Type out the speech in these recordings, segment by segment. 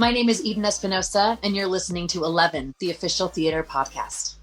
My name is Espinosa, and you're listening to 11, the official theater podcast.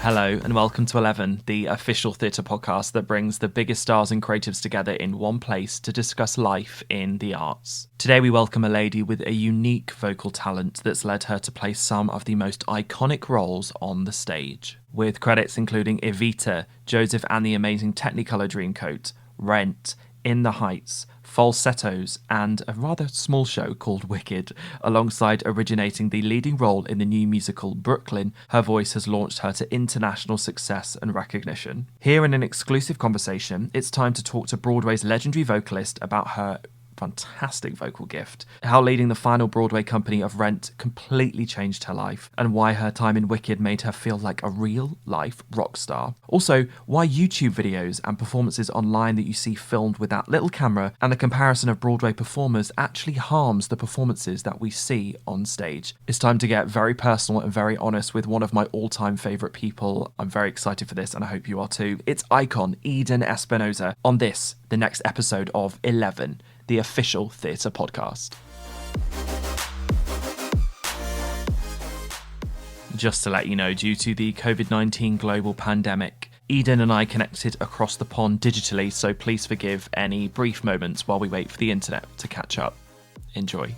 Hello and welcome to 11, the official theatre podcast that brings the biggest stars and creatives together in one place to discuss life in the arts. Today we welcome a lady with a unique vocal talent that's led her to play some of the most iconic roles on the stage, with credits including Evita, Joseph and the Amazing Technicolor Dreamcoat, Rent, In the Heights, Falsettos, and a rather small show called Wicked. Alongside originating the leading role in the new musical Brooklyn, her voice has launched her to international success and recognition. Here in an exclusive conversation, it's time to talk to Broadway's legendary vocalist about her fantastic vocal gift, how leading the final Broadway company of Rent completely changed her life, and why her time in Wicked made her feel like a real-life rock star. Also, why YouTube videos and performances online that you see filmed with that little camera and the comparison of Broadway performers actually harms the performances that we see on stage. It's time to get very personal and very honest with one of my all-time favourite people. I'm very excited for this and I hope you are too. It's icon Eden Espinosa on this, the next episode of 11, the official theatre podcast. Just to let you know, due to the COVID-19 global pandemic, Eden and I connected across the pond digitally, so please forgive any brief moments while we wait for the internet to catch up. Enjoy.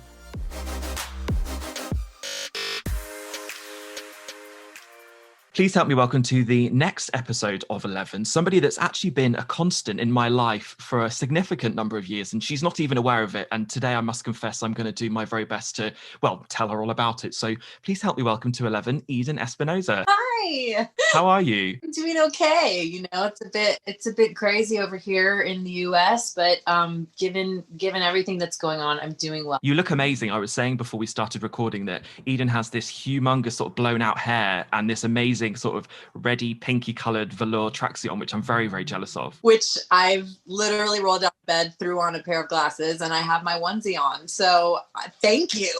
Please help me welcome to the next episode of 11, somebody that's actually been a constant in my life for a significant number of years, and she's not even aware of it. And today I must confess I'm going to do my very best to, tell her all about it. So please help me welcome to 11, Eden Espinosa. Hi. How are you? I'm doing okay. You know, it's a bit crazy over here in the US, but given everything that's going on, I'm doing well. You look amazing. I was saying before we started recording that Eden has this humongous sort of blown out hair and this amazing sort of reddy pinky coloured velour tracksuit on, which I'm very, very jealous of. Which I've literally rolled out of bed, threw on a pair of glasses, and I have my onesie on. So thank you.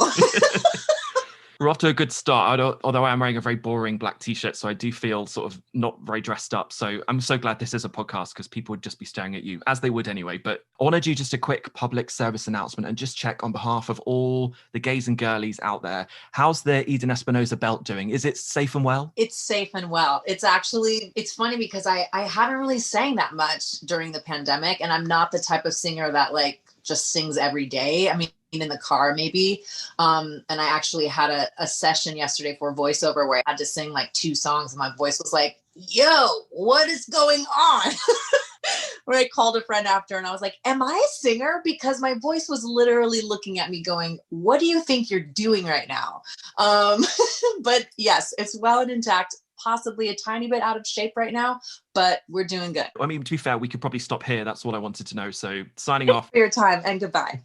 We're off to a good start, although I am wearing a very boring black t-shirt, so I do feel sort of not very dressed up. So I'm so glad this is a podcast because people would just be staring at you, as they would anyway. But I want to do just a quick public service announcement and just check on behalf of all the gays and girlies out there. How's the Eden Espinosa belt doing? Is it safe and well? It's safe and well. It's funny because I haven't really sang that much during the pandemic, and I'm not the type of singer that just sings every day. I mean, in the car maybe. And I actually had a session yesterday for voiceover where I had to sing 2 songs and my voice was like, yo, what is going on? Where I called a friend after and I was like, am I a singer? Because my voice was literally looking at me going, what do you think you're doing right now? But yes, it's well and intact. Possibly a tiny bit out of shape right now, but we're doing good. I mean, to be fair, we could probably stop here. That's all I wanted to know. So signing off. For your time and goodbye.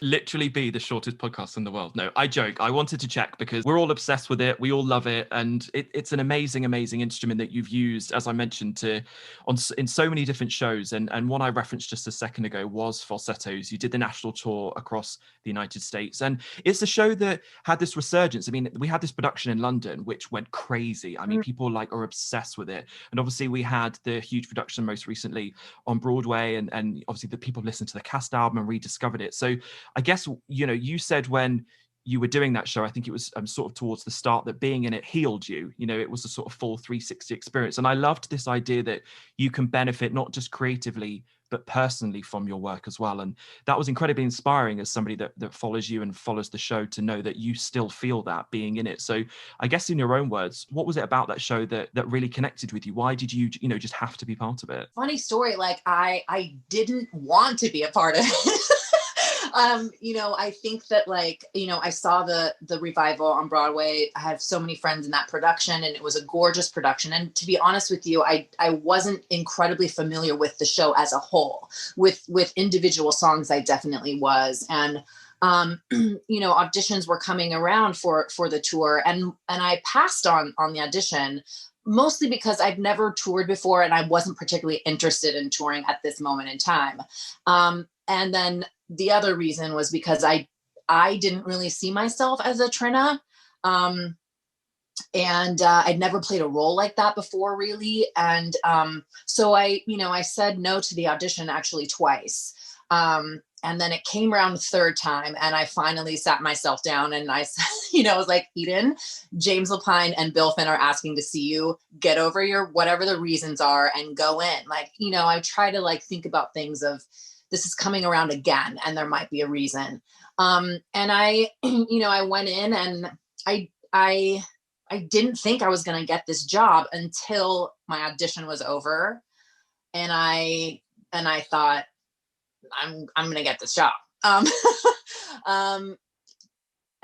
Literally be the shortest podcast in the world. No, I joke. I wanted to check because we're all obsessed with it. We all love it. And it's an amazing, amazing instrument that you've used, as I mentioned, in so many different shows. And one I referenced just a second ago was Falsettos. You did the national tour across the United States. And it's a show that had this resurgence. I mean, we had this production in London, which went crazy. I mean, people are obsessed with it. And obviously we had the huge production most recently on Broadway. And obviously the people listened to the cast album and rediscovered it. So I guess, you said when you were doing that show, I think it was sort of towards the start, that being in it healed you. It was a sort of full 360 experience. And I loved this idea that you can benefit not just creatively, but personally from your work as well. And that was incredibly inspiring as somebody that follows you and follows the show, to know that you still feel that being in it. So I guess in your own words, what was it about that show that really connected with you? Why did you, just have to be part of it? Funny story. I didn't want to be a part of it. I think that I saw the revival on Broadway. I have so many friends in that production and it was a gorgeous production. And to be honest with you, I wasn't incredibly familiar with the show as a whole. With individual songs, I definitely was. And, auditions were coming around for the tour and I passed on the audition, mostly because I've never toured before and I wasn't particularly interested in touring at this moment in time. And then the other reason was because I didn't really see myself as a Trina. And I'd never played a role like that before, really. And so I said no to the audition actually twice. And then it came around the third time, and I finally sat myself down and I said, I was like, Eden, James Lapine and Bill Finn are asking to see you. Get over your whatever the reasons are and go in. Like, I try to like think about things of this is coming around again, and there might be a reason. And I, I went in, and I didn't think I was going to get this job until my audition was over, and I thought, I'm going to get this job. And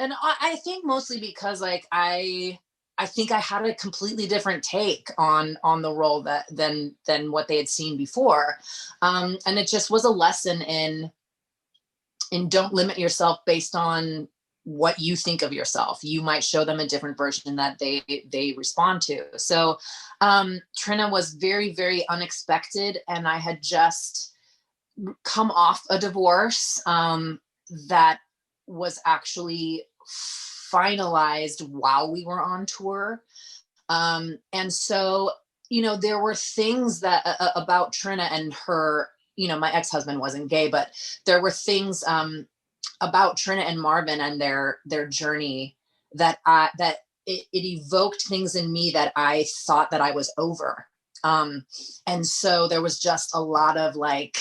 I think mostly because like I think I had a completely different take on the role than what they had seen before. And it just was a lesson in don't limit yourself based on what you think of yourself. You might show them a different version that they respond to. So Trina was very, very unexpected, and I had just come off a divorce that was actually finalized while we were on tour. And so, there were things that about Trina and her, my ex-husband wasn't gay, but there were things about Trina and Marvin and their journey that it evoked things in me that I thought that I was over. And so there was just a lot of like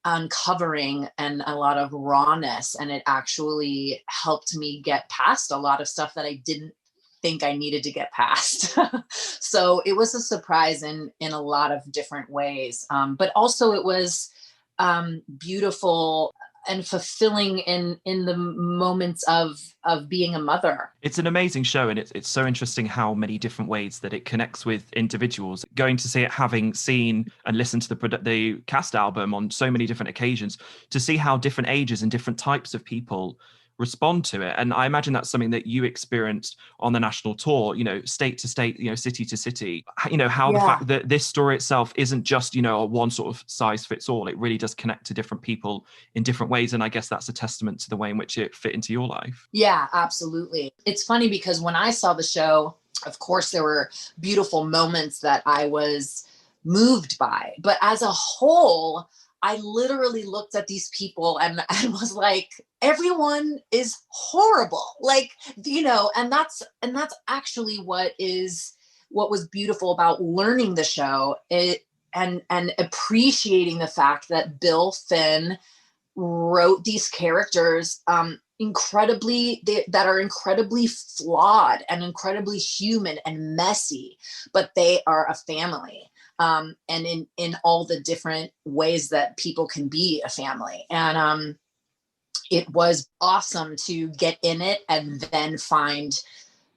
uncovering and a lot of rawness, and it actually helped me get past a lot of stuff that I didn't think I needed to get past. So it was a surprise in a lot of different ways. But also it was beautiful and fulfilling in the moments of being a mother. It's an amazing show, and it's so interesting how many different ways that it connects with individuals. Going to see it, having seen and listened to the cast album on so many different occasions, to see how different ages and different types of people respond to it. And I imagine that's something that you experienced on the national tour, state to state, city to city, how the fact that this story itself isn't just, a one sort of size fits all. It really does connect to different people in different ways. And I guess that's a testament to the way in which it fit into your life. Yeah, absolutely. It's funny because when I saw the show, of course, there were beautiful moments that I was moved by, but as a whole, I literally looked at these people and was like, everyone is horrible. Like, and that's actually what was beautiful about learning the show, and appreciating the fact that Bill Finn wrote these characters that are incredibly flawed and incredibly human and messy, but they are a family. And in all the different ways that people can be a family. And it was awesome to get in it and then find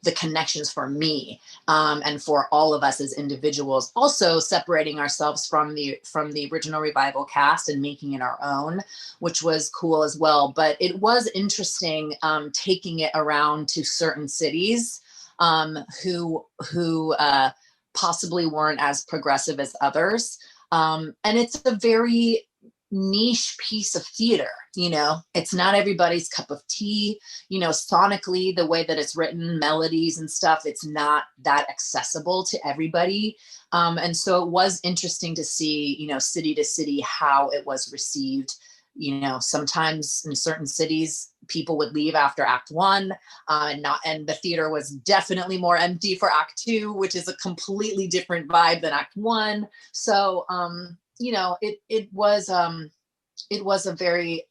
the connections for me and for all of us as individuals, also separating ourselves from the original revival cast and making it our own, which was cool as well. But it was interesting taking it around to certain cities who possibly weren't as progressive as others. And it's a very niche piece of theater, it's not everybody's cup of tea, sonically, the way that it's written, melodies and stuff, it's not that accessible to everybody. And so it was interesting to see, city to city, how it was received. Sometimes in certain cities, people would leave after Act 1, and the theater was definitely more empty for Act 2, which is a completely different vibe than Act 1. So, it was a very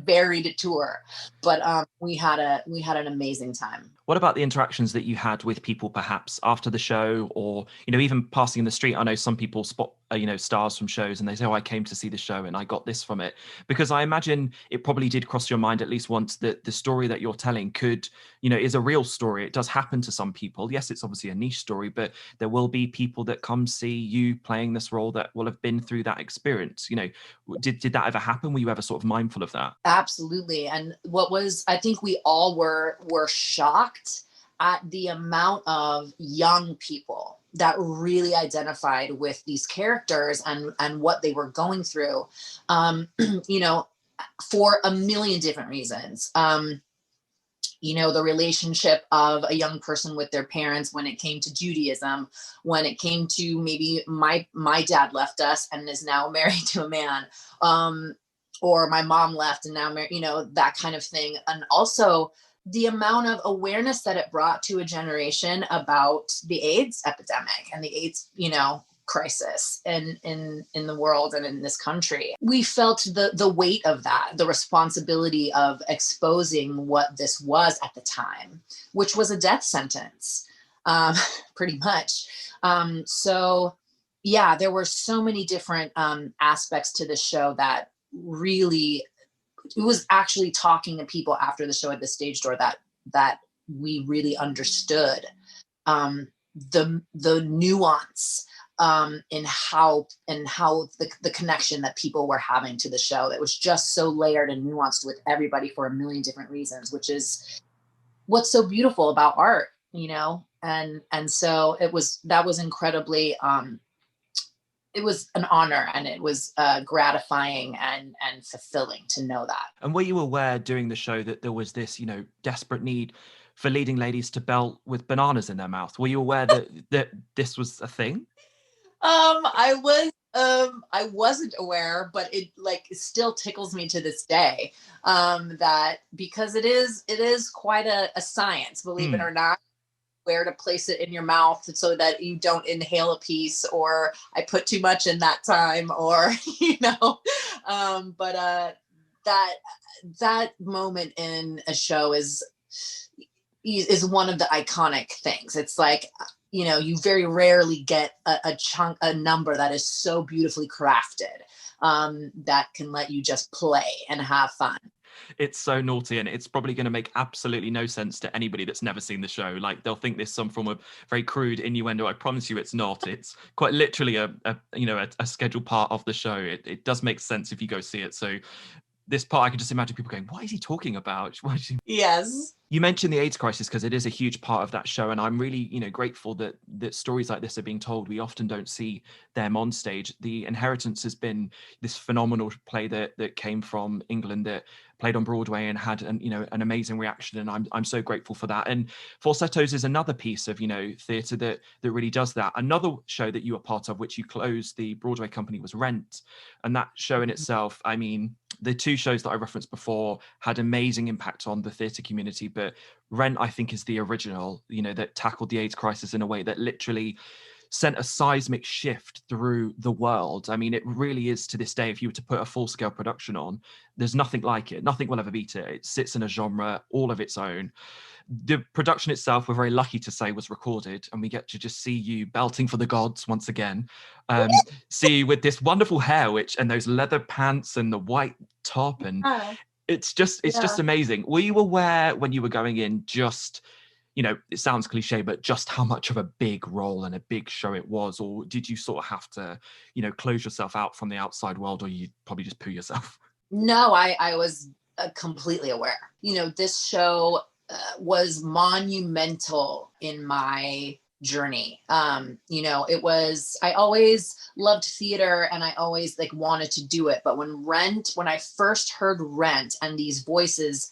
varied tour, but we had an amazing time. What about the interactions that you had with people perhaps after the show, or, even passing in the street? I know some people spot, stars from shows and they say, oh, I came to see the show and I got this from it. Because I imagine it probably did cross your mind at least once that the story that you're telling could, is a real story. It does happen to some people. Yes, it's obviously a niche story, but there will be people that come see you playing this role that will have been through that experience. Did that ever happen? Were you ever sort of mindful of that? Absolutely. And I think we all were shocked at the amount of young people that really identified with these characters and what they were going through, for a million different reasons. the relationship of a young person with their parents when it came to Judaism, when it came to maybe my dad left us and is now married to a man, or my mom left and now married, that kind of thing. And also the amount of awareness that it brought to a generation about the AIDS epidemic and the AIDS, crisis in the world and in this country. We felt the weight of that, the responsibility of exposing what this was at the time, which was a death sentence, pretty much. So yeah, there were so many different aspects to the show that really, it was actually talking to people after the show at the stage door that we really understood the nuance in how the connection that people were having to the show. That was just so layered and nuanced with everybody for a million different reasons, which is what's so beautiful about art, and so that was incredibly it was an honor, and it was gratifying and fulfilling to know that. And were you aware during the show that there was this, desperate need for leading ladies to belt with bananas in their mouth? Were you aware that this was a thing? I wasn't aware, but it still tickles me to this day, that because it is quite a science, believe it or not, where to place it in your mouth so that you don't inhale a piece, or I put too much in that time, or, but that moment in a show is one of the iconic things. It's like, you very rarely get a number that is so beautifully crafted, that can let you just play and have fun. It's so naughty, and it's probably going to make absolutely no sense to anybody that's never seen the show. Like, they'll think there's some form of very crude innuendo. I promise you it's not. It's quite literally a scheduled part of the show. It does make sense if you go see it. So this part, I can just imagine people going, what is he talking about? Yes. You mentioned the AIDS crisis because it is a huge part of that show, and I'm really, grateful that stories like this are being told. We often don't see them on stage. The Inheritance has been this phenomenal play that came from England, that played on Broadway and had an amazing reaction, and I'm so grateful for that. And Falsettos is another piece of theatre that really does that. Another show that you were part of, which you closed the Broadway company, was Rent, and that show in itself, I mean, the two shows that I referenced before had amazing impact on the theatre community, but Rent, I think, is the original, that tackled the AIDS crisis in a way that literally sent a seismic shift through the world. I mean, it really is, to this day, if you were to put a full-scale production on, there's nothing like it. Nothing will ever beat it. It sits in a genre all of its own. The production itself, we're very lucky to say, was recorded, and we get to just see you belting for the gods once again. See you with this wonderful hair, and those leather pants and the white top, and it's just amazing. Were you aware when you were going in, just, it sounds cliche, but just how much of a big role and a big show it was? Or did you sort of have to, close yourself out from the outside world, or you probably just poo yourself? No, I was completely aware. This show was monumental in my journey. It was, I always loved theater, and I always wanted to do it. But when I first heard Rent and these voices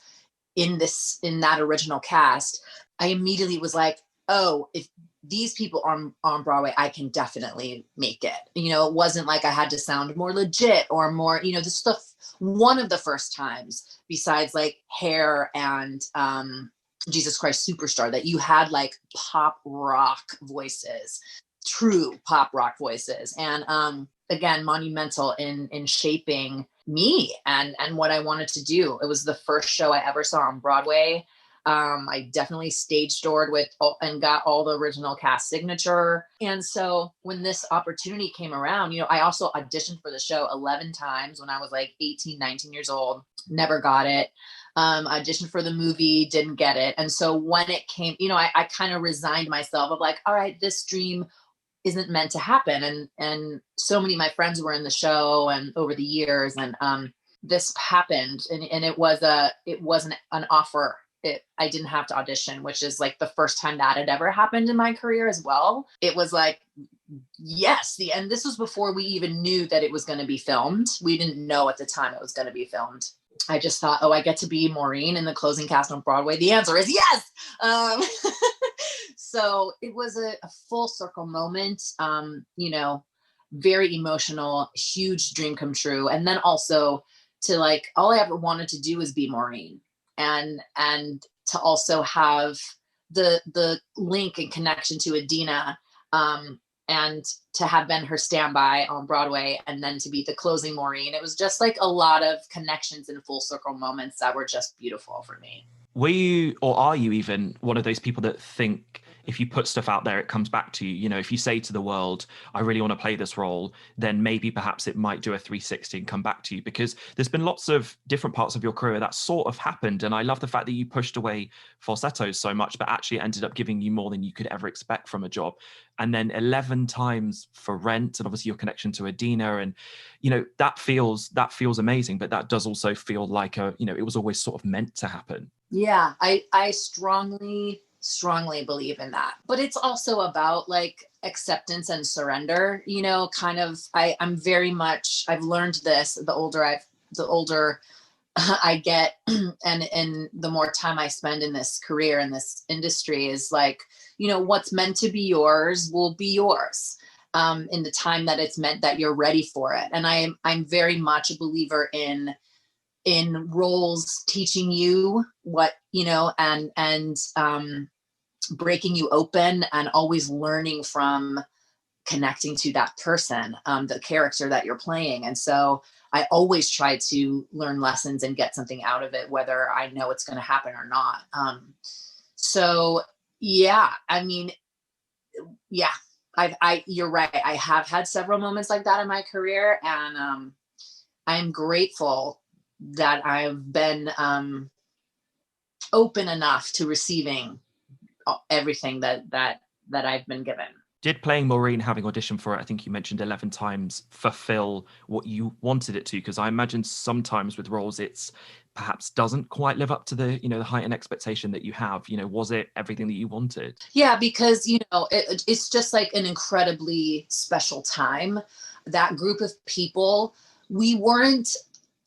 in that original cast, I immediately was like, oh, if these people are on Broadway, I can definitely make it. It wasn't like I had to sound more legit or more, this stuff. One of the first times, besides Hair and Jesus Christ Superstar, that you had pop rock voices, true pop rock voices. And again, monumental in shaping me and what I wanted to do. It was the first show I ever saw on Broadway. I definitely stage doored with and got all the original cast signature. And so when this opportunity came around, I also auditioned for the show 11 times when I was 18, 19 years old, never got it. Auditioned for the movie, didn't get it. And so when it came, I kind of resigned myself of all right, this dream isn't meant to happen. And so many of my friends were in the show and over the years, and this happened, and it wasn't an offer. I didn't have to audition, which is the first time that had ever happened in my career as well. It was yes, and this was before we even knew that it was going to be filmed. We didn't know at the time it was going to be filmed. I just thought, oh, I get to be Maureen in the closing cast on Broadway. The answer is yes. So it was a full circle moment, very emotional, huge dream come true. And then also to like, all I ever wanted to do was be Maureen, and to also have the link and connection to Adina, and to have been her standby on Broadway, and then to be the closing Maureen. It was just like a lot of connections and full circle moments that were just beautiful for me. Were you, or are you even one of those people that think if you put stuff out there, it comes back to you? You know, if you say to the world, I really want to play this role, then maybe perhaps it might do a 360 and come back to you, because there's been lots of different parts of your career that sort of happened. And I love the fact that you pushed away falsettos so much, but actually it ended up giving you more than you could ever expect from a job. And then 11 times for Rent, and obviously your connection to Adina, and, you know, that feels amazing, but that does also feel like it was always sort of meant to happen. Yeah, I strongly believe in that. But it's also about like acceptance and surrender, kind of. I'm very much, I've learned this the older I get, and the more time I spend in this career, in this industry, is like, what's meant to be yours will be yours, in the time that it's meant, that you're ready for it. And I'm very much a believer in roles teaching you what, and breaking you open, and always learning from connecting to that person, the character that you're playing. And so I always try to learn lessons and get something out of it, whether I know it's going to happen or not. So yeah, I mean, yeah, you're right. I have had several moments like that in my career, and I'm grateful that I've been open enough to receiving everything that I've been given. Did playing Maureen, having auditioned for it, I think you mentioned 11 times, fulfill what you wanted it to? Because I imagine sometimes with roles, it's perhaps doesn't quite live up to the, the height and expectation that you have. Was it everything that you wanted? Yeah, because, it's just like an incredibly special time. That group of people, we weren't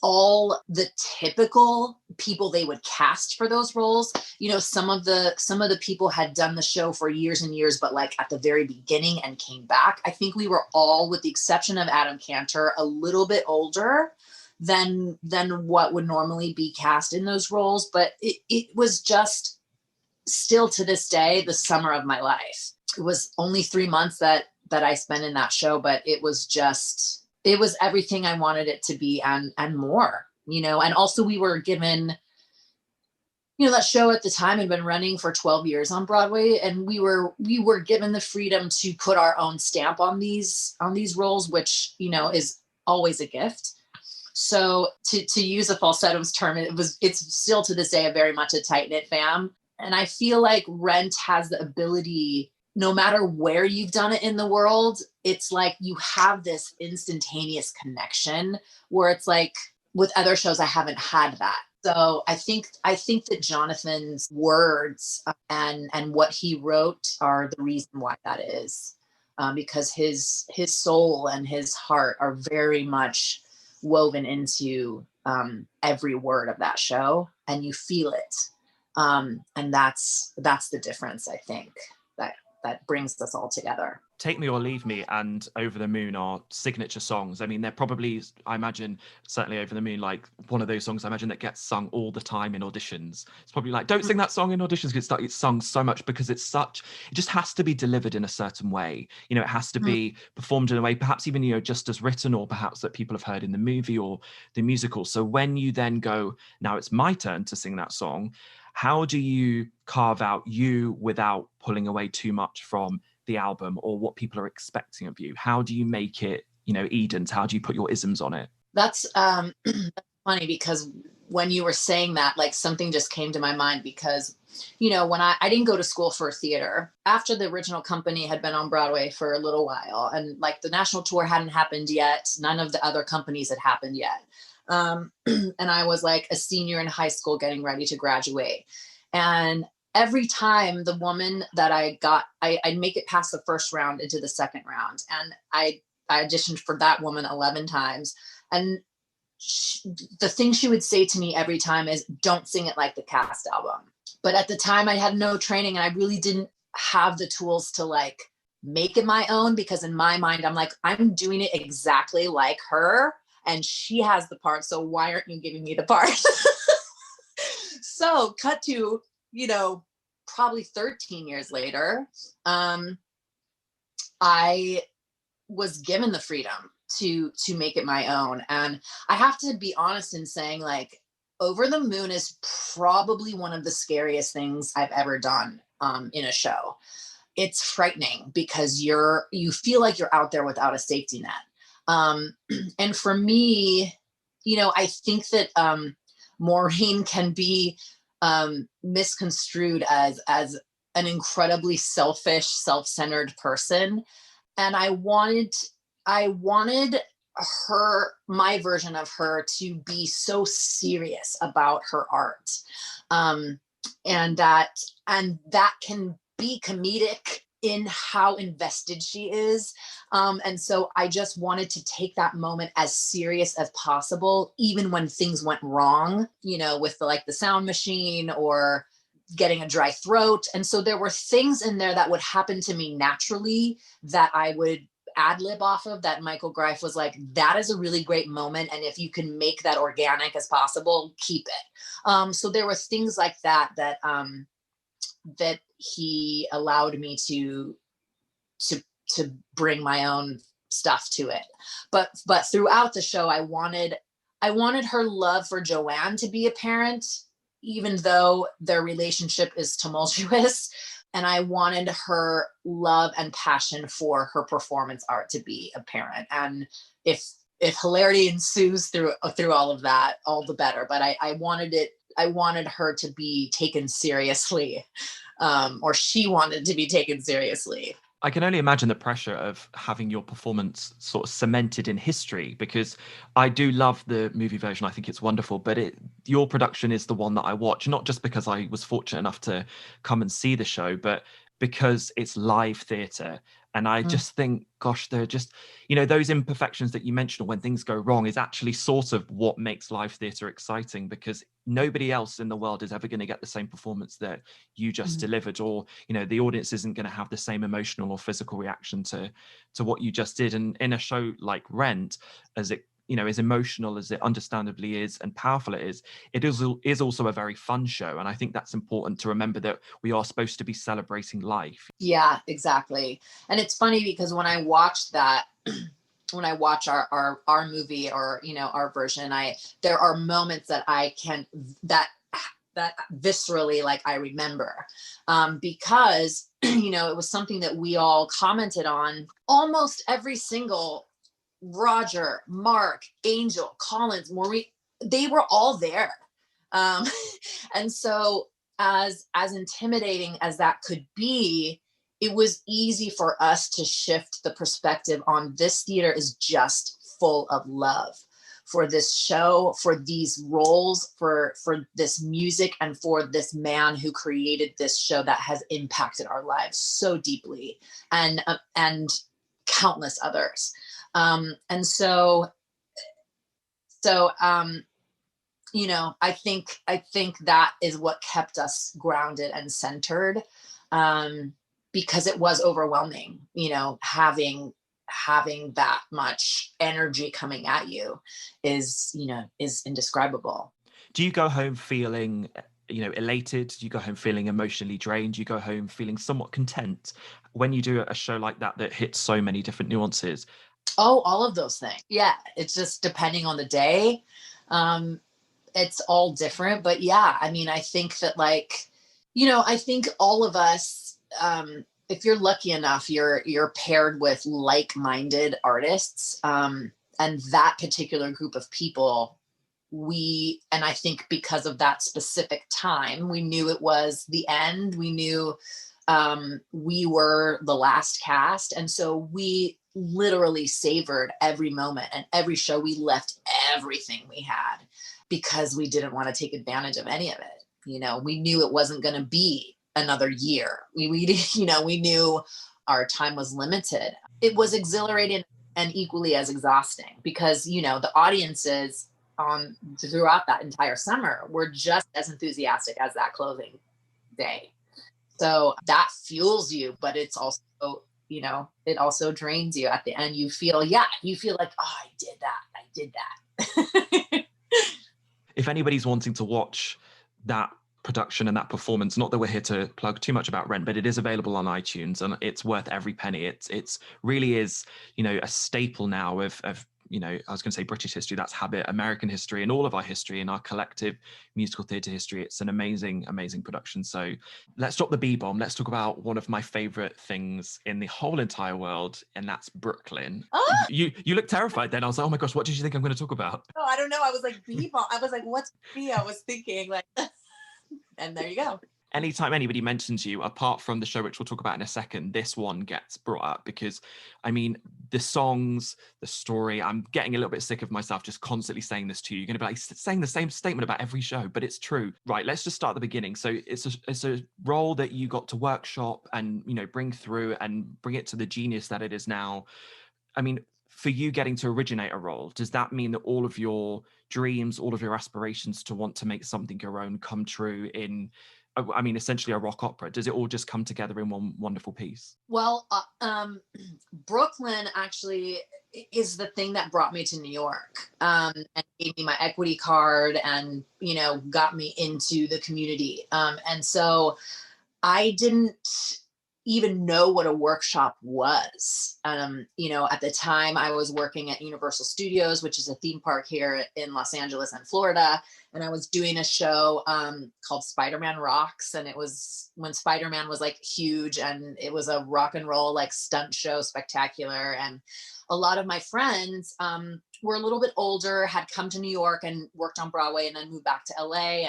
all the typical people they would cast for those roles. Some of the people had done the show for years and years, but like at the very beginning and came back. I think we were all, with the exception of Adam Cantor, a little bit older than what would normally be cast in those roles. But it was just still to this day, the summer of my life. It was only 3 months that I spent in that show, but it was everything I wanted it to be, and more, and also we were given, that show at the time had been running for 12 years on Broadway, and we were given the freedom to put our own stamp on these roles, which, is always a gift. So to use a falsetto's term, it's still to this day very much a tight-knit fam. And I feel like Rent has the ability, no matter where you've done it in the world, it's like you have this instantaneous connection, where it's like with other shows, I haven't had that. So I think that Jonathan's words and what he wrote are the reason why that is, because his soul and his heart are very much woven into every word of that show, and you feel it. And that's the difference, I think, that brings us all together. Take Me or Leave Me and Over the Moon are signature songs. I mean, they're probably, I imagine, certainly Over the Moon, like one of those songs I imagine that gets sung all the time in auditions. It's probably like, don't sing that song in auditions, because it's sung so much, because it just has to be delivered in a certain way. It has to be performed in a way, perhaps even, just as written, or perhaps that people have heard in the movie or the musical. So when you then go, now it's my turn to sing that song, how do you carve out you without pulling away too much from the album or what people are expecting of you? How do you make it, Eden's? How do you put your isms on it? That's funny, because when you were saying that, like, something just came to my mind, because, when I didn't go to school for theater. After the original company had been on Broadway for a little while, and like the national tour hadn't happened yet, none of the other companies had happened yet. And I was like a senior in high school getting ready to graduate. And every time the woman that I'd make it past the first round into the second round. And I auditioned for that woman 11 times. And the thing she would say to me every time is, don't sing it like the cast album. But at the time I had no training and I really didn't have the tools to like make it my own, because in my mind, I'm like, I'm doing it exactly like her and she has the part. So why aren't you giving me the part? So cut to, you know, probably 13 years later, I was given the freedom to make it my own. And I have to be honest in saying, like, Over the Moon is probably one of the scariest things I've ever done in a show. It's frightening because you feel like you're out there without a safety net. And for me, you know, I think that Maureen can be misconstrued as an incredibly selfish, self-centered person. And I wanted her, my version of her, to be so serious about her art. And that can be comedic in how invested she is. And so I just wanted to take that moment as serious as possible, even when things went wrong, you know, with the sound machine or getting a dry throat. And so there were things in there that would happen to me naturally that I would ad lib off of, that Michael Greif was like, that is a really great moment. And if you can make that organic as possible, keep it. So there were things like that he allowed me to bring my own stuff to it. But throughout the show, I wanted her love for Joanne to be apparent, even though their relationship is tumultuous. And I wanted her love and passion for her performance art to be apparent. And if hilarity ensues through all of that, all the better. But I wanted her to be taken seriously, or she wanted to be taken seriously. I can only imagine the pressure of having your performance sort of cemented in history, because I do love the movie version. I think it's wonderful, but your production is the one that I watch, not just because I was fortunate enough to come and see the show, but because it's live theatre. And I just think, gosh, they're just, you know, those imperfections that you mentioned when things go wrong is actually sort of what makes live theatre exciting, because nobody else in the world is ever going to get the same performance that you just delivered, or, you know, the audience isn't going to have the same emotional or physical reaction to what you just did. And in a show like Rent, as it, you know, as emotional as it understandably is and powerful it is also a very fun show. And I think that's important to remember, that we are supposed to be celebrating life. Yeah, exactly. And it's funny because when I watched that, when I watch our movie, or, you know, our version, there are moments that that viscerally, like, I remember, because, you know, it was something that we all commented on. Almost every single Roger, Mark, Angel, Collins, Maureen, they were all there. And so as intimidating as that could be, it was easy for us to shift the perspective on, this theater is just full of love for this show, for these roles, for this music, and for this man who created this show that has impacted our lives so deeply, and countless others. And so, you know, I think that is what kept us grounded and centered, because it was overwhelming, you know, having that much energy coming at you is indescribable. Do you go home feeling, you know, elated? Do you go home feeling emotionally drained? Do you go home feeling somewhat content when you do a show like that hits so many different nuances? Oh, all of those things. Yeah. It's just depending on the day. It's all different, but yeah, I mean, I think that, like, you know, I think all of us, if you're lucky enough, you're paired with like-minded artists. And that particular group of people, and I think because of that specific time, we knew it was the end. We knew we were the last cast. And so we literally savored every moment, and every show we left everything we had, because we didn't want to take advantage of any of it. You know, we knew it wasn't going to be another year. We knew our time was limited. It was exhilarating and equally as exhausting, because, you know, the audiences on throughout that entire summer were just as enthusiastic as that closing day. So that fuels you, but it's also, it also drains you at the end. You feel like, oh, I did that. If anybody's wanting to watch that production and that performance, not that we're here to plug too much about Rent, but it is available on iTunes and it's worth every penny. It's really is, a staple now of I was going to say British history, that's habit, American history, and all of our history and our collective musical theatre history. It's an amazing, amazing production. So let's drop the B-bomb. Let's talk about one of my favorite things in the whole entire world, and that's Brooklyn. Oh! You look terrified then. I was like, oh my gosh, what did you think I'm going to talk about? Oh, I don't know. I was like, B-bomb. I was like, what's B? I was thinking like, and there you go. Anytime anybody mentions you, apart from the show, which we'll talk about in a second, this one gets brought up because, the songs, the story, I'm getting a little bit sick of myself just constantly saying this to you. You're going to be like saying the same statement about every show, but it's true. Right, let's just start at the beginning. So it's a role that you got to workshop and, bring through and bring it to the genius that it is now. For you getting to originate a role, does that mean that all of your dreams, all of your aspirations to want to make something your own come true in, essentially a rock opera? Does it all just come together in one wonderful piece? Well, Brooklyn actually is the thing that brought me to New York, and gave me my equity card and, got me into the community. And so I didn't even know what a workshop was. At the time I was working at Universal Studios, which is a theme park here in Los Angeles and Florida. And I was doing a show called Spider-Man Rocks. And it was when Spider-Man was like huge, and it was a rock and roll, like stunt show, spectacular. And a lot of my friends were a little bit older, had come to New York and worked on Broadway and then moved back to LA.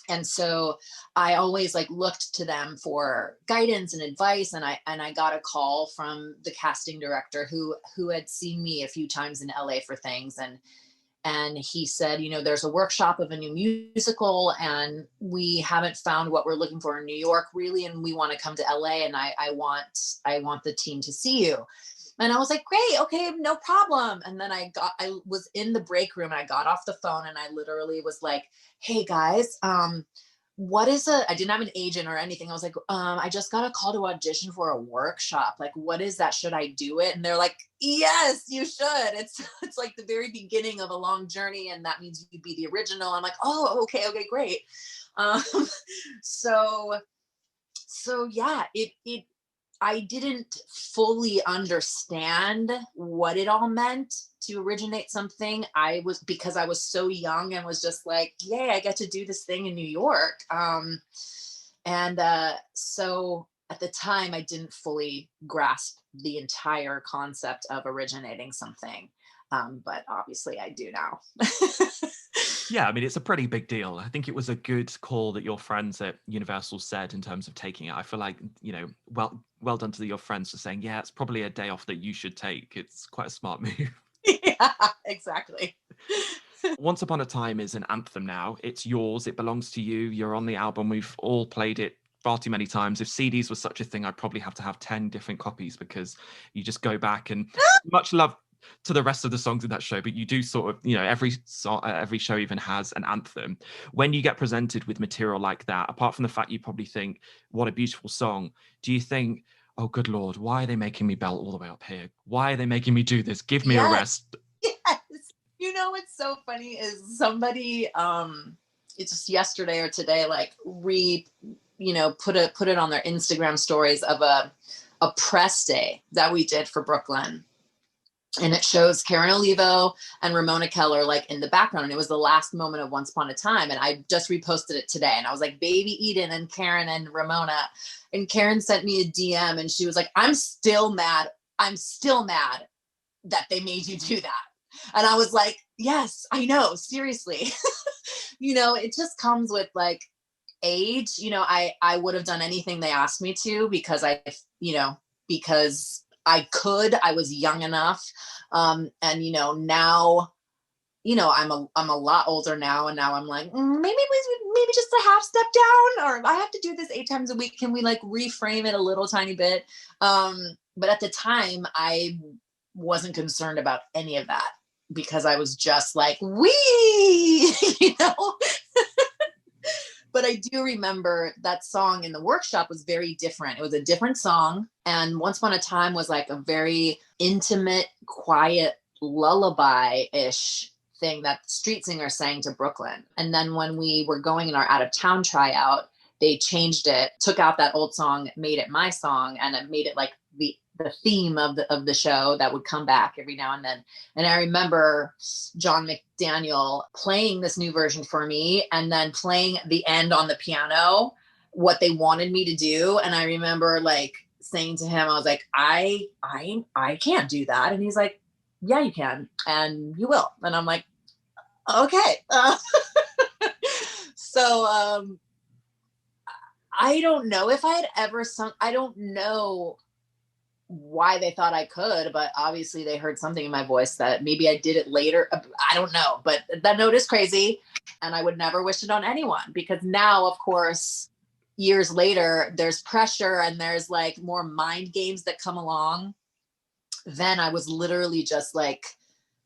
And so I always looked to them for guidance and advice. And I got a call from the casting director who had seen me a few times in LA for things. And he said, there's a workshop of a new musical and we haven't found what we're looking for in New York really. And we want to come to LA, and I want the team to see you. And I was like, great, okay, no problem. And then I was in the break room and I got off the phone and I literally was like, hey guys, I didn't have an agent or anything. I was like, I just got a call to audition for a workshop. Like, what is that? Should I do it? And they're like, yes, you should. It's like the very beginning of a long journey. And that means you'd be the original. I'm like, oh, okay, great. So yeah, I didn't fully understand what it all meant to originate something. Because I was so young and was just like, yay, I get to do this thing in New York. So at the time I didn't fully grasp the entire concept of originating something. But obviously I do now. Yeah, it's a pretty big deal. I think it was a good call that your friends at Universal said in terms of taking it. I feel like, well done to your friends for saying, yeah, it's probably a day off that you should take. It's quite a smart move. Yeah, exactly. Once Upon a Time is an anthem now. It's yours. It belongs to you. You're on the album. We've all played it far too many times. If CDs was such a thing, I'd probably have to have 10 different copies because you just go back and much love to the rest of the songs in that show, but you do sort of, every show even has an anthem. When you get presented with material like that, apart from the fact you probably think, what a beautiful song, do you think, oh good Lord, why are they making me belt all the way up here? Why are they making me do this? Give me a rest. Yes. What's so funny is somebody, it's just yesterday or today, put it on their Instagram stories of a press day that we did for Brooklyn. And it shows Karen Olivo and Ramona Keller in the background. And it was the last moment of Once Upon a Time. And I just reposted it today. And I was like, baby Eden and Karen and Ramona. And Karen sent me a DM and she was like, I'm still mad that they made you do that. And I was like, yes, I know. Seriously. It just comes with age. I would have done anything they asked me to because because I was young enough. And, now, I'm a lot older now. And now I'm like, maybe just a half step down, or I have to do this 8 times a week. Can we reframe it a little tiny bit? But at the time I wasn't concerned about any of that. because I was just like, wee, you know? But I do remember that song in the workshop was very different. It was a different song. And Once Upon a Time was like a very intimate, quiet, lullaby-ish thing that street singer sang to Brooklyn. And then when we were going in our out of town tryout, they changed it, took out that old song, made it my song, and it made it like the theme of the show that would come back every now and then. And I remember John McDaniel playing this new version for me and then playing the end on the piano, what they wanted me to do. And I remember like saying to him, I was like, I can't do that. And he's like, yeah, you can, and you will. And I'm like, okay. So I don't know if I had ever sung. I don't know why they thought I could, but obviously they heard something in my voice that maybe I did it later. I don't know, but that note is crazy, and I would never wish it on anyone, because now, of course, years later, there's pressure and there's like more mind games that come along. Then I was literally just like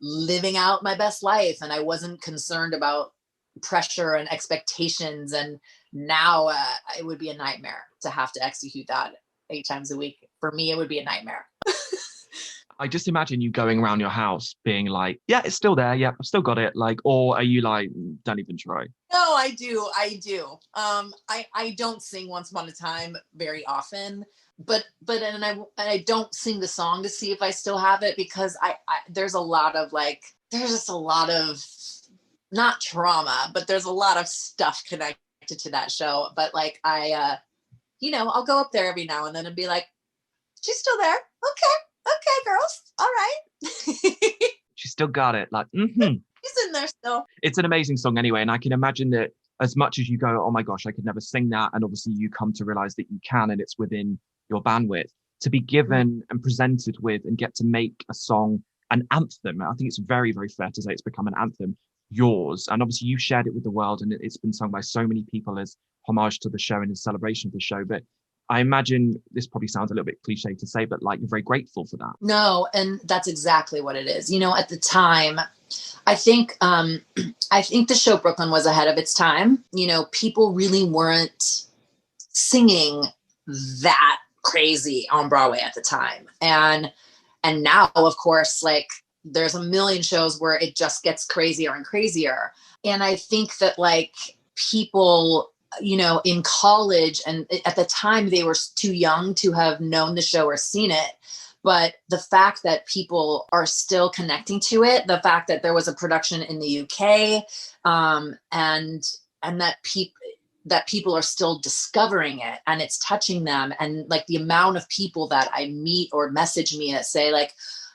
living out my best life, and I wasn't concerned about pressure and expectations. And now it would be a nightmare to have to execute that 8 times a week. For me, it would be a nightmare. I just imagine you going around your house being like, yeah, it's still there. Yeah, I've still got it. Like, or are you like, don't even try? No, I do. I don't sing Once Upon a Time very often, but I don't sing the song to see if I still have it, because there's just a lot of not trauma, but there's a lot of stuff connected to that show. But like I'll go up there every now and then and be like, she's still there. Okay, girls. All right. She still got it. Like, She's in there still. It's an amazing song anyway. And I can imagine that as much as you go, oh my gosh, I could never sing that. And obviously you come to realize that you can, and it's within your bandwidth to be given and presented with and get to make a song, an anthem. I think it's very, very fair to say it's become an anthem, yours. And obviously you shared it with the world, and it's been sung by so many people as homage to the show and in celebration of the show. But I imagine this probably sounds a little bit cliche to say, but like you're very grateful for that. No, and that's exactly what it is. At the time, I think the show Brooklyn was ahead of its time. People really weren't singing that crazy on Broadway at the time. And now, of course, like there's a million shows where it just gets crazier and crazier. And I think that like people, in college, and at the time they were too young to have known the show or seen it. But the fact that people are still connecting to it, the fact that there was a production in the UK, and that people are still discovering it and it's touching them. And like the amount of people that I meet or message me that say like,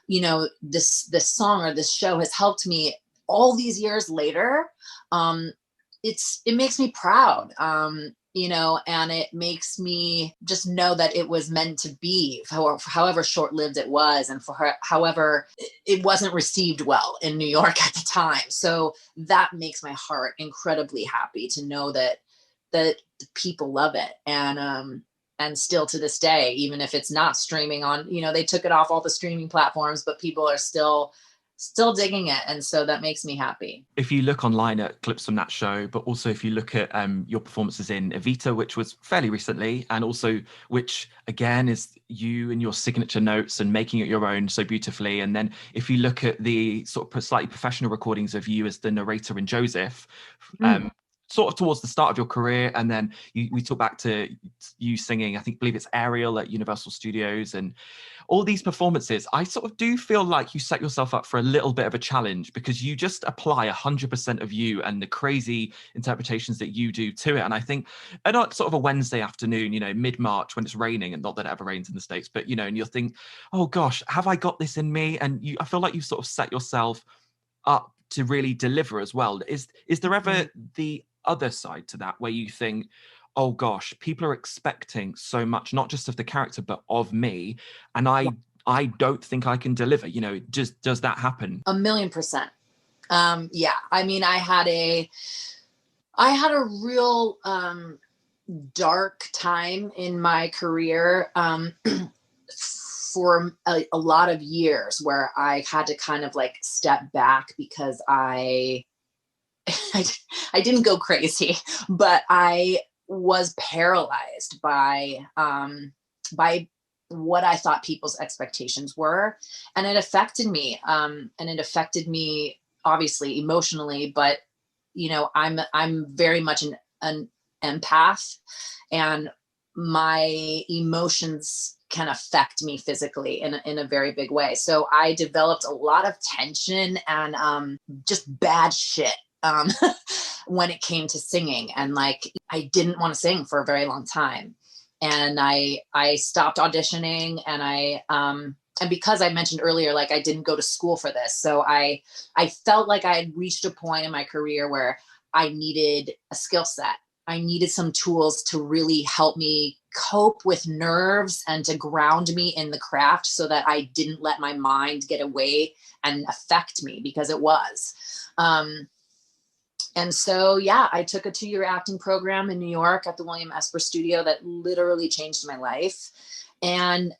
this song or this show has helped me all these years later. It makes me proud, and it makes me just know that it was meant to be, for however short-lived it was, and however it wasn't received well in New York at the time. So that makes my heart incredibly happy to know that people love it. And still to this day, even if it's not streaming on, they took it off all the streaming platforms, but people are still digging it. And so that makes me happy. If you look online at clips from that show, but also if you look at your performances in Evita, which was fairly recently, and also which again is you and your signature notes and making it your own so beautifully. And then if you look at the sort of slightly professional recordings of you as the narrator in Joseph, sort of towards the start of your career, and then we talk back to you singing, believe it's Ariel at Universal Studios, and all these performances, I sort of do feel like you set yourself up for a little bit of a challenge, because you just apply 100% of you and the crazy interpretations that you do to it. And I think at sort of a Wednesday afternoon, mid-March when it's raining, and not that it ever rains in the States, but and you'll think, oh gosh, have I got this in me? And I feel like you've sort of set yourself up to really deliver as well. Is there ever the other side to that where you think, oh gosh, people are expecting so much, not just of the character, but of me, and I don't think I can deliver? Does that happen? 1,000,000%. Yeah. I had a real for a lot of years where I had to kind of like step back because I didn't go crazy, but I was paralyzed by what I thought people's expectations were. And it affected me. And it affected me obviously emotionally, but you know, I'm very much an empath, and my emotions can affect me physically in a very big way. So I developed a lot of tension and just bad shit when it came to singing. And like, I didn't want to sing for a very long time. And I stopped auditioning, and and because I mentioned earlier, like I didn't go to school for this. So I felt like I had reached a point in my career where I needed a skill set. I needed some tools to really help me cope with nerves and to ground me in the craft so that I didn't let my mind get away and affect me, because it was. And so, yeah, I took a 2-year acting program in New York at the William Esper Studio that literally changed my life and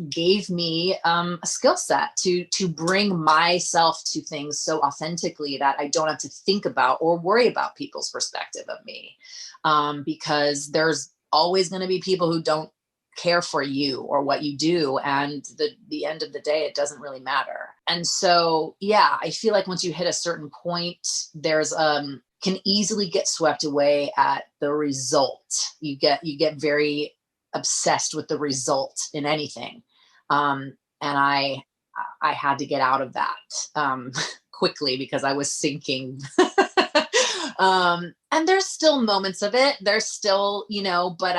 gave me a skill set to bring myself to things so authentically that I don't have to think about or worry about people's perspective of me. Because there's always going to be people who don't care for you or what you do. And the end of the day, it doesn't really matter. And so, yeah, I feel like once you hit a certain point, there's can easily get swept away at the result. You get very obsessed with the result in anything. And I had to get out of that quickly because I was sinking. And there's still moments of it. There's still, you know, but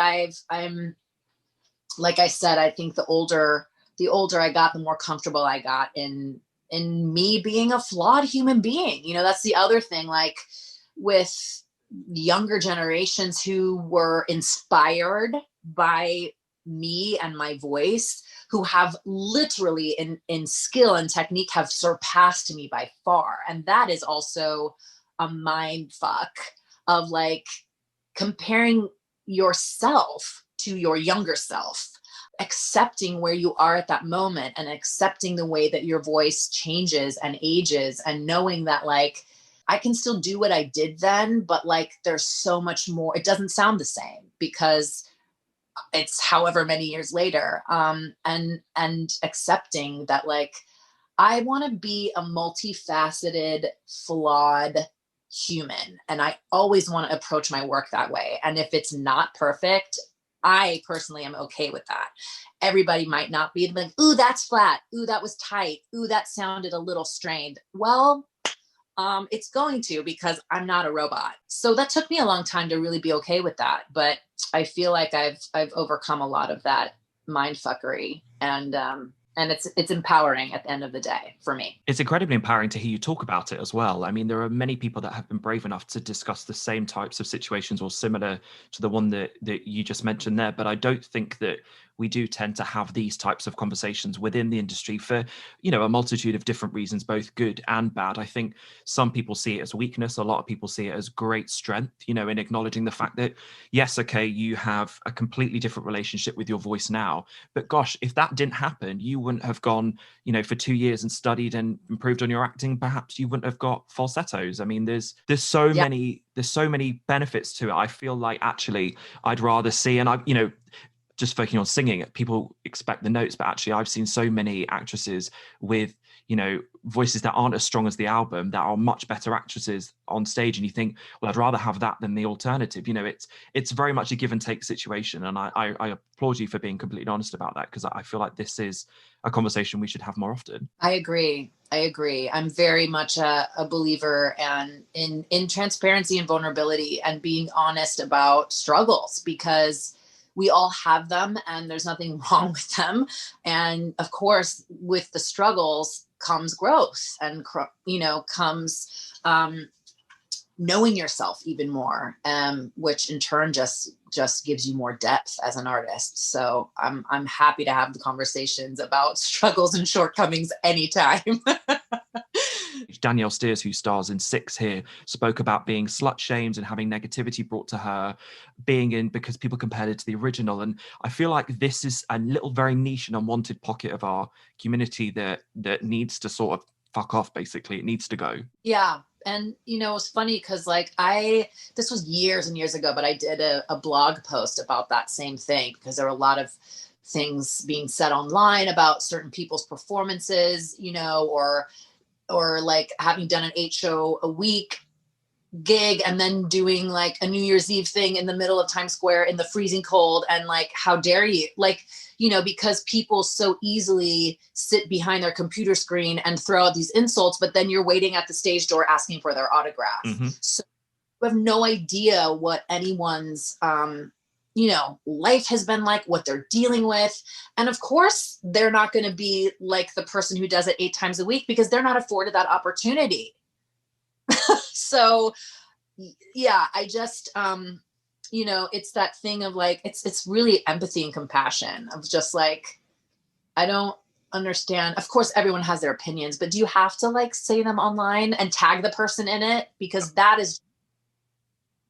I'm like I said, I think the older I got, the more comfortable I got in me being a flawed human being. You know, that's the other thing, like with younger generations who were inspired by me and my voice, who have literally in skill and technique have surpassed me by far. And that is also a mind fuck of like comparing yourself to your younger self, accepting where you are at that moment and accepting the way that your voice changes and ages, and knowing that like I can still do what I did then, but like there's so much more. It doesn't sound the same because it's however many years later. And accepting that like I want to be a multifaceted, flawed human, and I always want to approach my work that way. And if it's not perfect, I personally am okay with that. Everybody might not be like, ooh, that's flat. Ooh, that was tight. Ooh, that sounded a little strained. Well, it's going to, because I'm not a robot. So that took me a long time to really be okay with that. But I feel like I've overcome a lot of that mind fuckery, and it's empowering at the end of the day for me. It's incredibly empowering to hear you talk about it as well. I mean, there are many people that have been brave enough to discuss the same types of situations or similar to the one that you just mentioned there. But I don't think that we do tend to have these types of conversations within the industry for, you know, a multitude of different reasons, both good and bad. I think some people see it as weakness. A lot of people see it as great strength, you know, in acknowledging the fact that, yes, okay, you have a completely different relationship with your voice now. But gosh, if that didn't happen, you wouldn't have gone, you know, for 2 years and studied and improved on your acting. Perhaps you wouldn't have got falsettos. I mean, there's so many benefits to it. I feel like actually I'd rather see, and I, you know, just focusing on singing, people expect the notes, but actually I've seen so many actresses with, you know, voices that aren't as strong as the album that are much better actresses on stage. And you think, well, I'd rather have that than the alternative. You know, it's very much a give and take situation. And I applaud you for being completely honest about that, because I feel like this is a conversation we should have more often. I agree. I'm very much a believer and in transparency and vulnerability and being honest about struggles, because we all have them and there's nothing wrong with them. And of course, with the struggles comes growth and, you know, comes knowing yourself even more, which in turn just gives you more depth as an artist. So I'm happy to have the conversations about struggles and shortcomings anytime. stage. Danielle Steers, who stars in Six here, spoke about being slut shamed and having negativity brought to her being in because people compared it to the original. And I feel like this is a little very niche and unwanted pocket of our community that needs to sort of fuck off, basically. It needs to go. Yeah. And, you know, it's funny because like this was years and years ago, but I did a blog post about that same thing because there were a lot of things being said online about certain people's performances, you know, or like having done an 8-show a week gig and then doing like a New Year's Eve thing in the middle of Times Square in the freezing cold. And like, how dare you? Like, you know, because people so easily sit behind their computer screen and throw out these insults, but then you're waiting at the stage door asking for their autograph. Mm-hmm. So you have no idea what anyone's, you know, life has been like, what they're dealing with. And of course, they're not going to be like the person who does it 8 times a week because they're not afforded that opportunity. So, yeah, I just, you know, it's that thing of like, it's really empathy and compassion of just like, I don't understand. Of course, everyone has their opinions, but do you have to like say them online and tag the person in it? Because that is,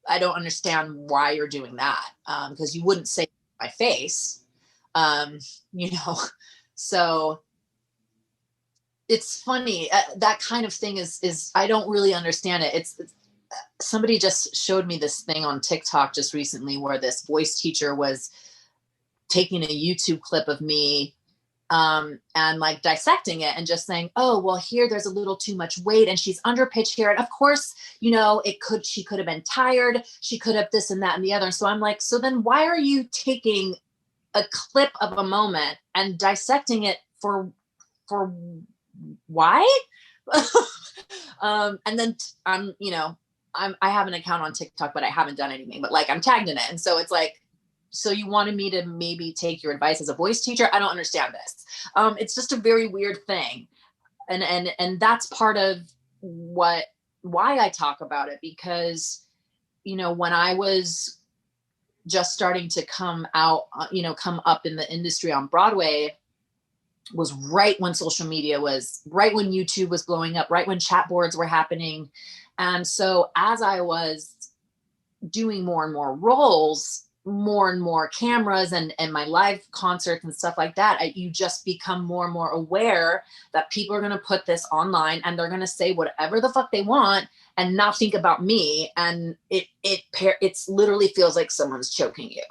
I don't understand why you're doing that. Because you wouldn't say my face, you know, so it's funny. That kind of thing is, I don't really understand it. It's somebody just showed me this thing on TikTok just recently where this voice teacher was taking a YouTube clip of me and like dissecting it and just saying, oh, well, here there's a little too much weight and she's under pitch here. And of course, you know, she could have been tired. She could have this and that and the other. And so I'm like, so then why are you taking a clip of a moment and dissecting it for why? And then you know, I have an account on TikTok, but I haven't done anything, but like I'm tagged in it. And so it's like, so you wanted me to maybe take your advice as a voice teacher? I don't understand this. It's just a very weird thing. And that's part of why I talk about it, because, you know, when I was just starting to come out, you know, come up in the industry on Broadway was right when social media was, right when YouTube was blowing up, right when chat boards were happening. And so as I was doing more and more roles, more and more cameras and my live concerts and stuff like that, you just become more and more aware that people are going to put this online and they're going to say whatever the fuck they want and not think about me. And it's literally feels like someone's choking you.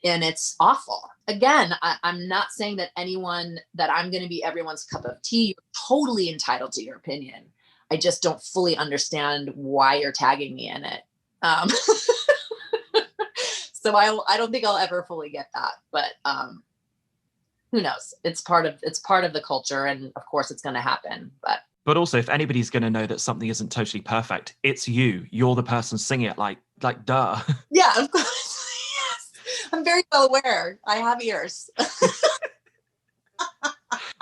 And it's awful. Again, I'm not saying that I'm going to be everyone's cup of tea. You're totally entitled to your opinion. I just don't fully understand why you're tagging me in it. So I don't think I'll ever fully get that, but who knows? It's part of the culture, and of course it's going to happen. But also, if anybody's going to know that something isn't totally perfect, it's you. You're the person singing it. Like duh. Yeah, of course. Yes, I'm very well aware. I have ears.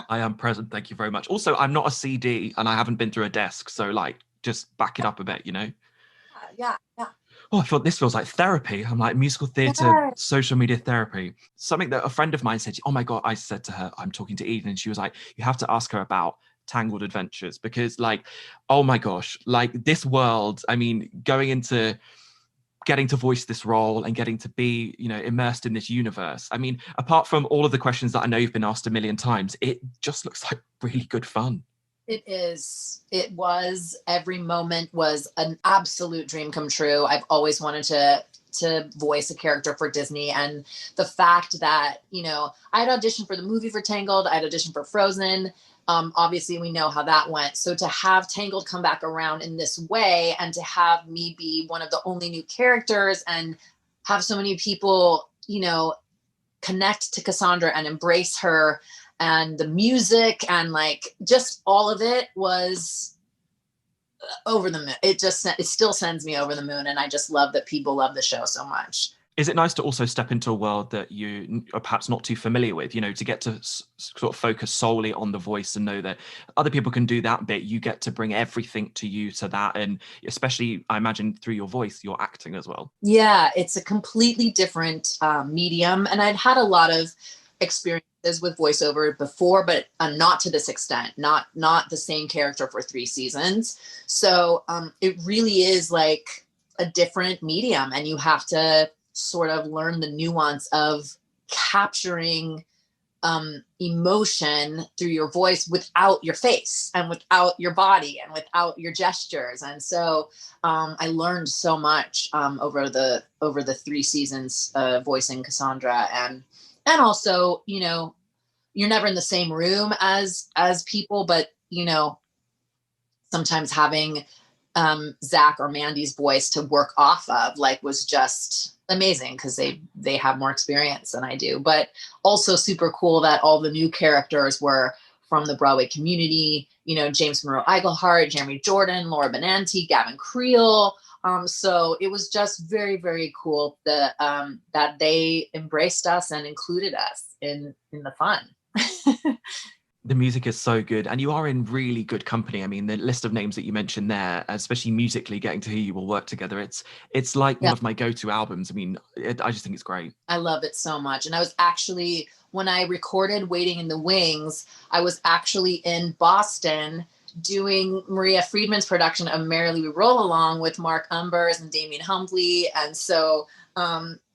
I am present. Thank you very much. Also, I'm not a CD, and I haven't been through a desk, so like just back it up a bit, you know. Yeah. Oh, I thought this feels like therapy. I'm like musical theatre, social media therapy. Something that a friend of mine said, oh my God, I said to her, I'm talking to Eden, and she was like, you have to ask her about Tangled Adventures, because like, oh my gosh, like this world, I mean, going into getting to voice this role and getting to be, you know, immersed in this universe. I mean, apart from all of the questions that I know you've been asked a million times, it just looks like really good fun. It is. It was. Every moment was an absolute dream come true. I've always wanted to voice a character for Disney. And the fact that, you know, I had auditioned for the movie for Tangled. I had auditioned for Frozen. Obviously, we know how that went. So to have Tangled come back around in this way and to have me be one of the only new characters and have so many people, you know, connect to Cassandra and embrace her, and the music and like just all of it was over the moon. It still sends me over the moon. And I just love that people love the show so much. Is it nice to also step into a world that you are perhaps not too familiar with, you know, to get to sort of focus solely on the voice and know that other people can do that bit, you get to bring everything to you to that. And especially, I imagine through your voice, you're acting as well. Yeah, it's a completely different medium. And I'd had a lot of experiences experiences with voiceover before, but not to this extent, not the same character for 3 seasons. So it really is like a different medium, and you have to sort of learn the nuance of capturing emotion through your voice without your face and without your body and without your gestures. And so I learned so much over the 3 seasons voicing Cassandra, and also, you know, you're never in the same room as people, but you know, sometimes having Zach or Mandy's voice to work off of like was just amazing, because they have more experience than I do. But also super cool that all the new characters were from the Broadway community, you know, James Monroe Iglehart, Jeremy Jordan, Laura Benanti, Gavin Creel. So it was just very, very cool that they embraced us and included us in the fun. The music is so good, and you are in really good company. I mean, the list of names that you mentioned there, especially musically, getting to hear you all work together, it's like one of my go-to albums. I mean, I just think it's great. I love it so much. And I was actually, when I recorded Waiting in the Wings, I was actually in Boston doing Maria Friedman's production of Merrily We Roll Along with Mark Umbers and Damien Humbly. And so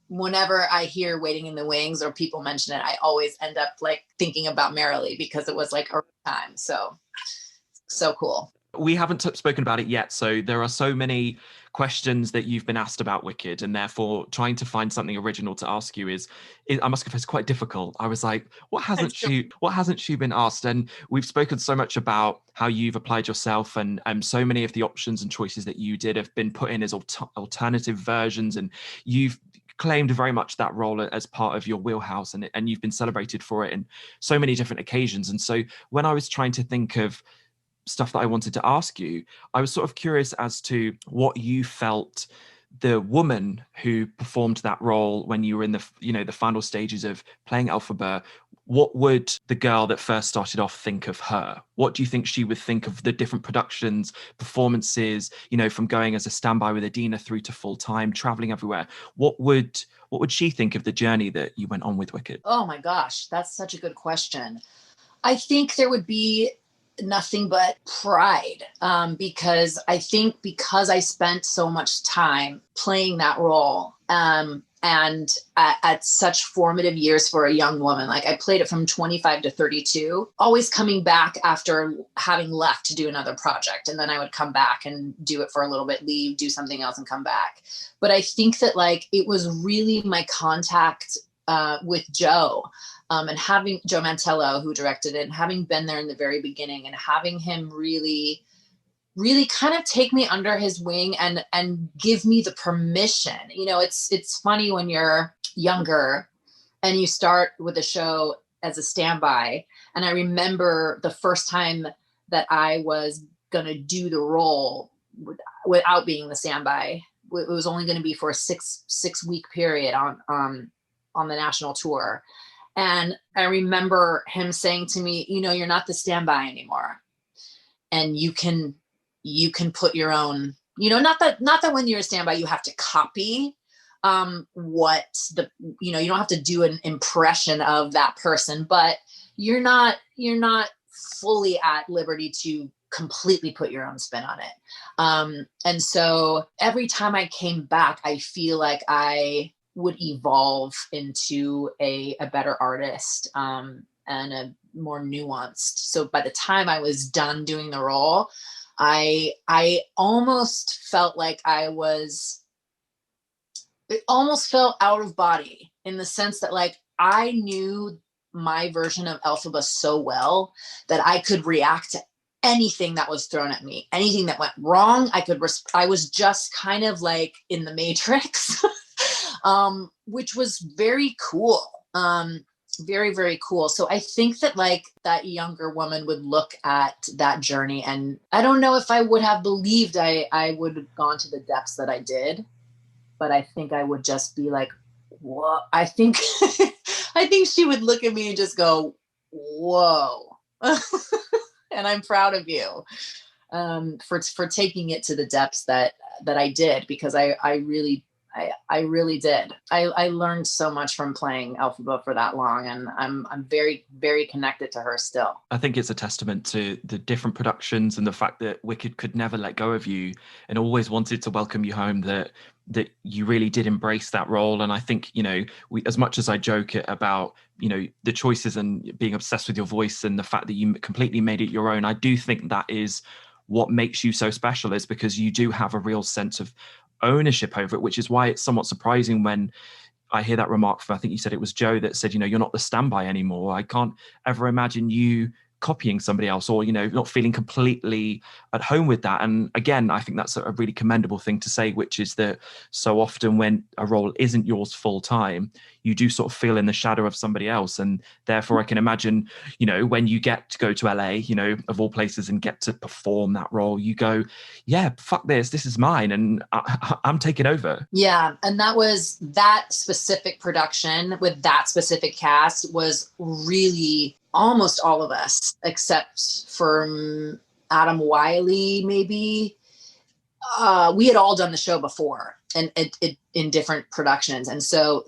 whenever I hear Waiting in the Wings or people mention it, I always end up like thinking about Merrily, because it was like a time. So cool. We haven't spoken about it yet, so there are so many questions that you've been asked about Wicked, and therefore trying to find something original to ask you is I must confess, quite difficult. I was like, what hasn't she been asked? And we've spoken so much about how you've applied yourself, and so many of the options and choices that you did have been put in as alternative versions, and you've claimed very much that role as part of your wheelhouse, and you've been celebrated for it in so many different occasions. And so when I was trying to think of stuff that I wanted to ask you, I was sort of curious as to what you felt the woman who performed that role when you were in the, you know, the final stages of playing Elphaba, what would the girl that first started off think of her? What do you think she would think of the different productions, performances, you know, from going as a standby with Adina through to full time, traveling everywhere? What would she think of the journey that you went on with Wicked? Oh my gosh, that's such a good question. I think there would be nothing but pride, because I think because I spent so much time playing that role, and at such formative years for a young woman, like I played it from 25 to 32, always coming back after having left to do another project. And then I would come back and do it for a little bit, leave, do something else and come back. But I think that like, it was really my contact with Joe, and having Joe Mantello, who directed it, and having been there in the very beginning, and having him really, really kind of take me under his wing and give me the permission. You know, it's funny when you're younger and you start with a show as a standby. And I remember the first time that I was going to do the role without being the standby. It was only going to be for a six week period on the national tour. And I remember him saying to me, you know, you're not the standby anymore. And you can put your own, you know, not that when you're a standby, you have to copy what you don't have to do an impression of that person, but you're not fully at liberty to completely put your own spin on it. And so every time I came back, I feel like I would evolve into a better artist, and a more nuanced. So by the time I was done doing the role, I almost felt like it almost felt out of body, in the sense that like I knew my version of Elphaba so well that I could react to anything that was thrown at me, anything that went wrong. I was just kind of like in the Matrix. Which was very cool. Very, very cool. So I think that like that younger woman would look at that journey, and I don't know if I would have believed I would have gone to the depths that I did, but I think I would just be like, what? I think she would look at me and just go, whoa. And I'm proud of you, for taking it to the depths that I did, because I really I really did. I learned so much from playing Elphaba for that long, and I'm very, very connected to her still. I think it's a testament to the different productions and the fact that Wicked could never let go of you and always wanted to welcome you home, that you really did embrace that role. And I think, as much as I joke about, the choices and being obsessed with your voice and the fact that you completely made it your own, I do think that is what makes you so special, is because you do have a real sense of ownership over it, which is why it's somewhat surprising when I hear that remark from, I think you said it was Joe, that said, you're not the standby anymore. I can't ever imagine you copying somebody else, or, not feeling completely at home with that. And again, I think that's a really commendable thing to say, which is that so often when a role isn't yours full time, you do sort of feel in the shadow of somebody else. And therefore I can imagine, when you get to go to LA, of all places, and get to perform that role, you go, yeah, fuck this is mine. And I'm taking over. Yeah. And that specific production with that specific cast was really almost all of us, except for Adam Wiley, maybe. We had all done the show before, and it in different productions. And so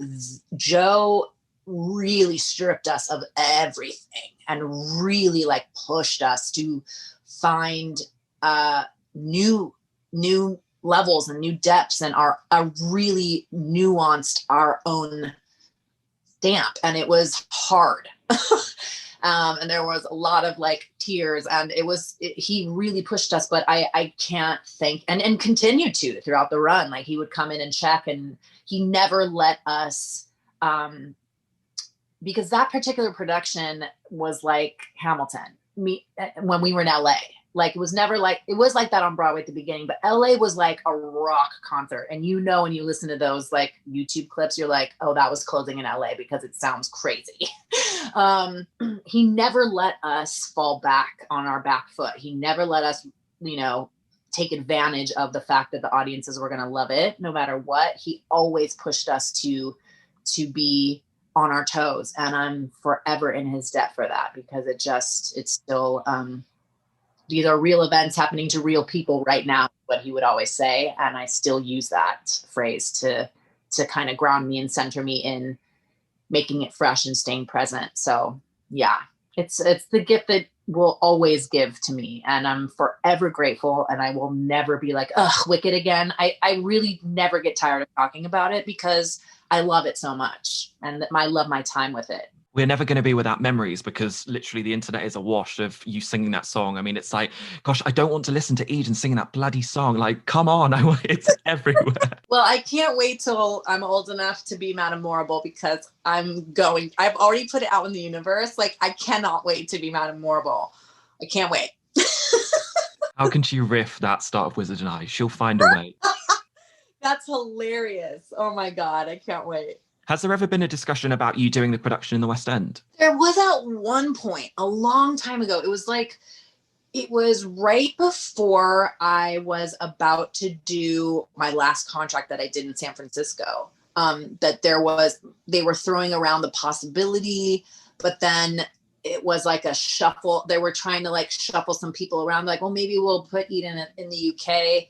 Joe really stripped us of everything and really like pushed us to find new levels and new depths, and a really nuanced our own stamp. And it was hard. And there was a lot of like tears, and he really pushed us, but I can't thank, and continued to throughout the run. Like he would come in and check, and he never let us, because that particular production was like Hamilton, when we were in LA. Like it was never like, it was like that on Broadway at the beginning, but LA was like a rock concert. And when you listen to those like YouTube clips, you're like, oh, that was closing in LA because it sounds crazy. He never let us fall back on our back foot. He never let us, take advantage of the fact that the audiences were going to love it no matter what. He always pushed us to be on our toes. And I'm forever in his debt for that, because it's still, these are real events happening to real people right now, what he would always say. And I still use that phrase to kind of ground me and center me in making it fresh and staying present. So yeah, it's the gift that will always give to me. And I'm forever grateful. And I will never be like, ugh, Wicked again. I really never get tired of talking about it, because I love it so much. And I love my time with it. We're never going to be without memories, because literally the internet is awash of you singing that song. I mean, it's like, gosh, I don't want to listen to Eden singing that bloody song. Like, come on, it's everywhere. Well, I can't wait till I'm old enough to be Madame Morrible, because I've already put it out in the universe. Like, I cannot wait to be Madame Morrible. I can't wait. How can she riff that start of Wizard and I? She'll find a way. That's hilarious. Oh my God, I can't wait. Has there ever been a discussion about you doing the production in the West End? There was at one point, a long time ago. It was right before I was about to do my last contract that I did in San Francisco. That they were throwing around the possibility, but then it was like a shuffle. They were trying to like shuffle some people around, like, well, maybe we'll put Eden in the UK.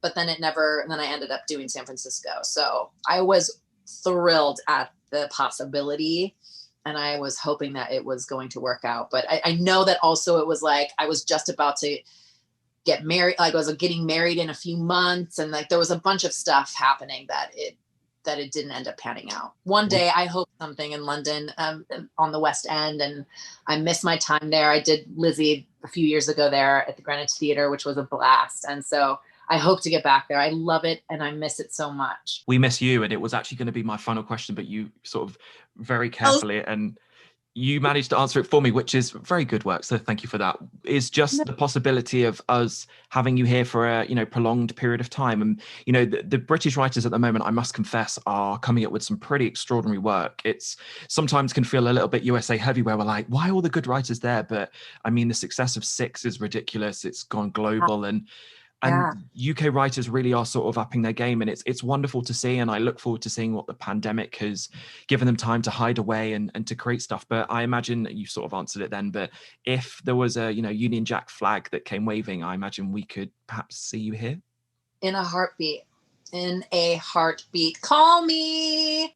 But then and then I ended up doing San Francisco. So I was thrilled at the possibility, and I was hoping that it was going to work out. But I know that also it was like I was just about to get married, like I was getting married in a few months, and like there was a bunch of stuff happening that it didn't end up panning out. One day I hope something in London, on the West End, and I miss my time there. I did Lizzie a few years ago there at the Greenwich Theatre, which was a blast. And so I hope to get back there. I love it and I miss it so much. We miss you, and it was actually going to be my final question, but you sort of very carefully and you managed to answer it for me, which is very good work. So thank you for that. Is just the possibility of us having you here for a prolonged period of time. And the British writers at the moment, I must confess, are coming up with some pretty extraordinary work. It's sometimes can feel a little bit USA heavy, where we're like, why are all the good writers there? But I mean, the success of Six is ridiculous. It's gone global, and UK writers really are sort of upping their game, and it's wonderful to see. And I look forward to seeing what the pandemic has given them time to hide away and to create stuff. But I imagine you sort of answered it then. But if there was a Union Jack flag that came waving, I imagine we could perhaps see you here. In a heartbeat. In a heartbeat. Call me.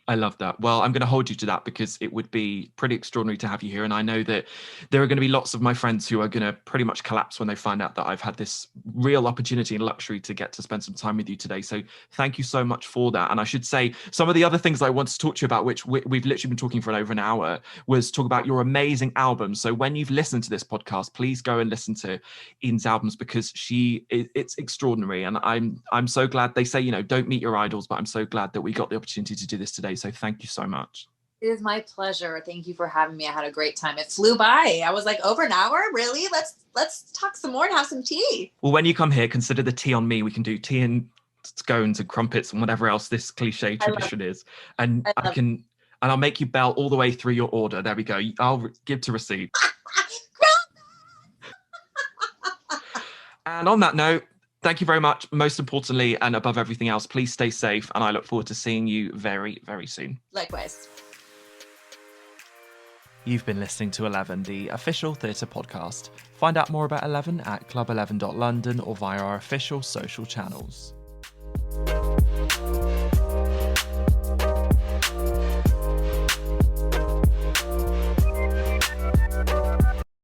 I love that. Well, I'm going to hold you to that because it would be pretty extraordinary to have you here. And I know that there are going to be lots of my friends who are going to pretty much collapse when they find out that I've had this real opportunity and luxury to get to spend some time with you today. So thank you so much for that. And I should say some of the other things I want to talk to you about, which we've literally been talking for over an hour, was talk about your amazing album. So when you've listened to this podcast, please go and listen to Ian's albums because it's extraordinary. And I'm so glad. They say, don't meet your idols, but I'm so glad that we got the opportunity to do this today. So thank you so much. It is my pleasure. Thank you for having me. I had a great time. It flew by. I was like, over an hour? Really? Let's talk some more and have some tea. Well, when you come here, consider the tea on me. We can do tea and scones and crumpets and whatever else this cliche tradition is. And I'll make you bell all the way through your order. There we go. I'll give to receive. And on that note, thank you very much. Most importantly, and above everything else, please stay safe. And I look forward to seeing you very, very soon. Likewise. You've been listening to 11, the official theatre podcast. Find out more about 11 at club11.london or via our official social channels.